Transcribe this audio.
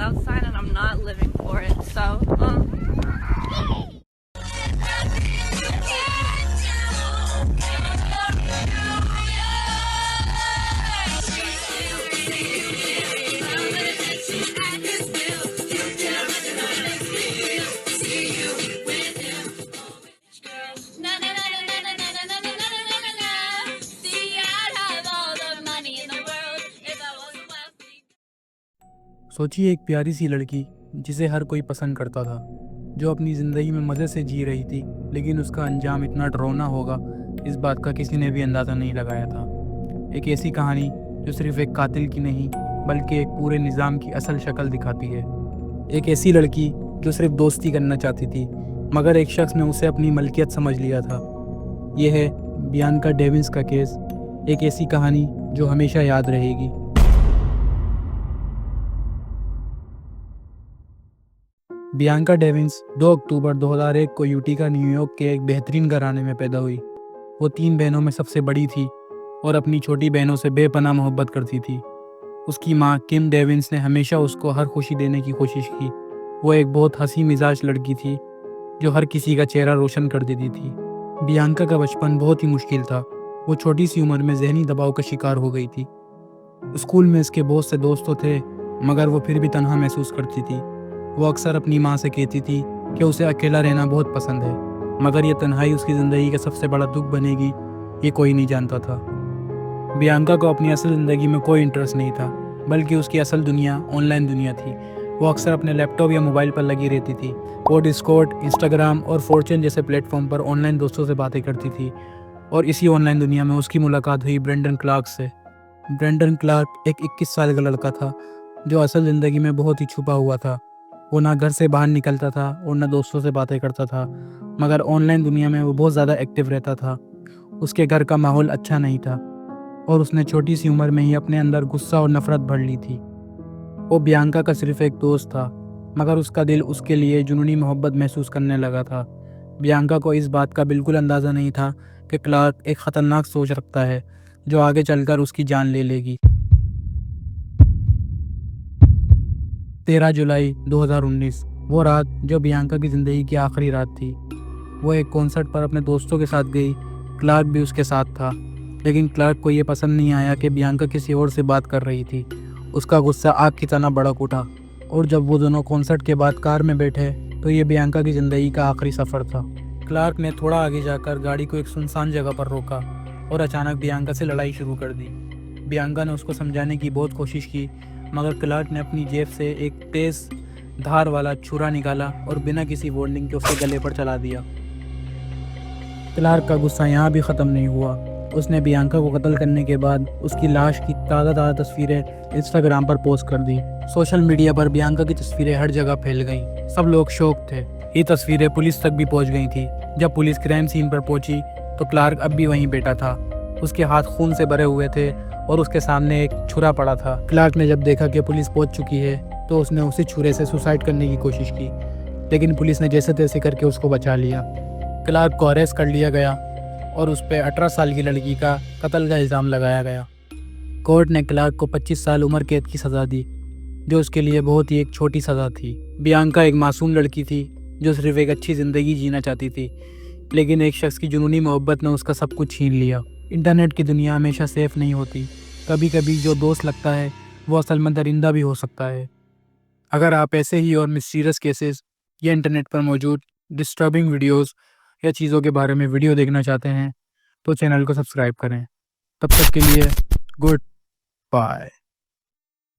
outside and I'm not living for it. So, सोचिए एक प्यारी सी लड़की जिसे हर कोई पसंद करता था, जो अपनी ज़िंदगी में मज़े से जी रही थी, लेकिन उसका अंजाम इतना डरावना होगा इस बात का किसी ने भी अंदाज़ा नहीं लगाया था। एक ऐसी कहानी जो सिर्फ एक कातिल की नहीं बल्कि एक पूरे निज़ाम की असल शक्ल दिखाती है। एक ऐसी लड़की जो सिर्फ दोस्ती करना चाहती थी, मगर एक शख्स ने उसे अपनी मलकियत समझ लिया था। यह है बियांका डेविंस का केस, एक ऐसी कहानी जो हमेशा याद रहेगी। बियांका डेविंस 2 अक्टूबर 2001 को यूटिका न्यूयॉर्क के एक बेहतरीन घराने में पैदा हुई। वो 3 बहनों में सबसे बड़ी थी और अपनी छोटी बहनों से बेपनाह मोहब्बत करती थी। उसकी माँ किम डेविंस ने हमेशा उसको हर खुशी देने की कोशिश की। वो एक बहुत हंसी मिजाज लड़की थी जो हर किसी का चेहरा रोशन कर देती थी। बियांका का बचपन बहुत ही मुश्किल था। वो छोटी सी उम्र में जहनी दबाव का शिकार हो गई थी। स्कूल में इसके बहुत से दोस्त तो थे, मगर वो फिर भी तन्हा महसूस करती थी। वो अक्सर अपनी माँ से कहती थी कि उसे अकेला रहना बहुत पसंद है, मगर ये तन्हाई उसकी ज़िंदगी का सबसे बड़ा दुख बनेगी, ये कोई नहीं जानता था। बियांका को अपनी असल ज़िंदगी में कोई इंटरेस्ट नहीं था, बल्कि उसकी असल दुनिया ऑनलाइन दुनिया थी। वो अक्सर अपने लैपटॉप या मोबाइल पर लगी रहती थी। वो डिस्कॉर्ड, इंस्टाग्राम और फॉर्चून जैसे प्लेटफॉर्म पर ऑनलाइन दोस्तों से बातें करती थी, और इसी ऑनलाइन दुनिया में उसकी मुलाकात हुई ब्रेंडन क्लार्क से। ब्रेंडन क्लार्क एक 21 साल का लड़का था जो असल ज़िंदगी में बहुत ही छुपा हुआ था। वो ना घर से बाहर निकलता था और ना दोस्तों से बातें करता था, मगर ऑनलाइन दुनिया में वो बहुत ज़्यादा एक्टिव रहता था। उसके घर का माहौल अच्छा नहीं था और उसने छोटी सी उम्र में ही अपने अंदर गुस्सा और नफ़रत भर ली थी। वो बियांका का सिर्फ एक दोस्त था, मगर उसका दिल उसके लिए जुनूनी मोहब्बत महसूस करने लगा था। बियांका को इस बात का बिल्कुल अंदाज़ा नहीं था कि क्लार्क एक ख़तरनाक सोच रखता है जो आगे चलकर उसकी जान ले लेगी। 13 जुलाई 2019 वो रात जो बियांका की ज़िंदगी की आखिरी रात थी। वो एक कॉन्सर्ट पर अपने दोस्तों के साथ गई। क्लार्क भी उसके साथ था, लेकिन क्लार्क को ये पसंद नहीं आया कि बियांका किसी और से बात कर रही थी। उसका गुस्सा आग की तरह भड़क उठा, और जब वो दोनों कॉन्सर्ट के बाद कार में बैठे तो ये बियांका की ज़िंदगी का आखिरी सफ़र था। क्लार्क ने थोड़ा आगे जाकर गाड़ी को एक सुनसान जगह पर रोका और अचानक बियांका से लड़ाई शुरू कर दी। बियांका ने उसको समझाने की बहुत कोशिश की, मगर क्लार्क ने अपनी जेब से एक तेज़ धार वाला छुरा निकाला और बिना किसी वार्निंग के उसके गले पर चला दिया। क्लार्क का गुस्सा यहाँ भी ख़त्म नहीं हुआ। उसने बियांका को कत्ल करने के बाद उसकी लाश की ताज़ा तस्वीरें इंस्टाग्राम पर पोस्ट कर दी। सोशल मीडिया पर बियांका की तस्वीरें हर जगह फैल गईं। सब लोग शौक थे। ये तस्वीरें पुलिस तक भी पहुँच गई थी। जब पुलिस क्राइम सीन पर पहुंची तो क्लार्क अब भी वहीं बैठा था। उसके हाथ खून से भरे हुए थे और उसके सामने एक छुरा पड़ा था। क्लार्क ने जब देखा कि पुलिस पहुंच चुकी है तो उसने उसी छुरे से सुसाइड करने की कोशिश की, लेकिन पुलिस ने जैसे तैसे करके उसको बचा लिया। क्लार्क को अरेस्ट कर लिया गया और उस पर 18 साल की लड़की का कत्ल का इल्ज़ाम लगाया गया। कोर्ट ने क्लार्क को 25 साल उम्र कैद की सज़ा दी, जो उसके लिए बहुत ही एक छोटी सज़ा थी। बियांका एक मासूम लड़की थी जो सिर्फ एक अच्छी ज़िंदगी जीना चाहती थी, लेकिन एक शख्स की जुनूनी मोहब्बत ने उसका सब कुछ छीन लिया। इंटरनेट की दुनिया हमेशा सेफ नहीं होती। कभी कभी जो दोस्त लगता है वो असल में दरिंदा भी हो सकता है। अगर आप ऐसे ही और मिस्टीरियस केसेस या इंटरनेट पर मौजूद डिस्टर्बिंग वीडियोस या चीज़ों के बारे में वीडियो देखना चाहते हैं तो चैनल को सब्सक्राइब करें। तब तक के लिए गुड बाय।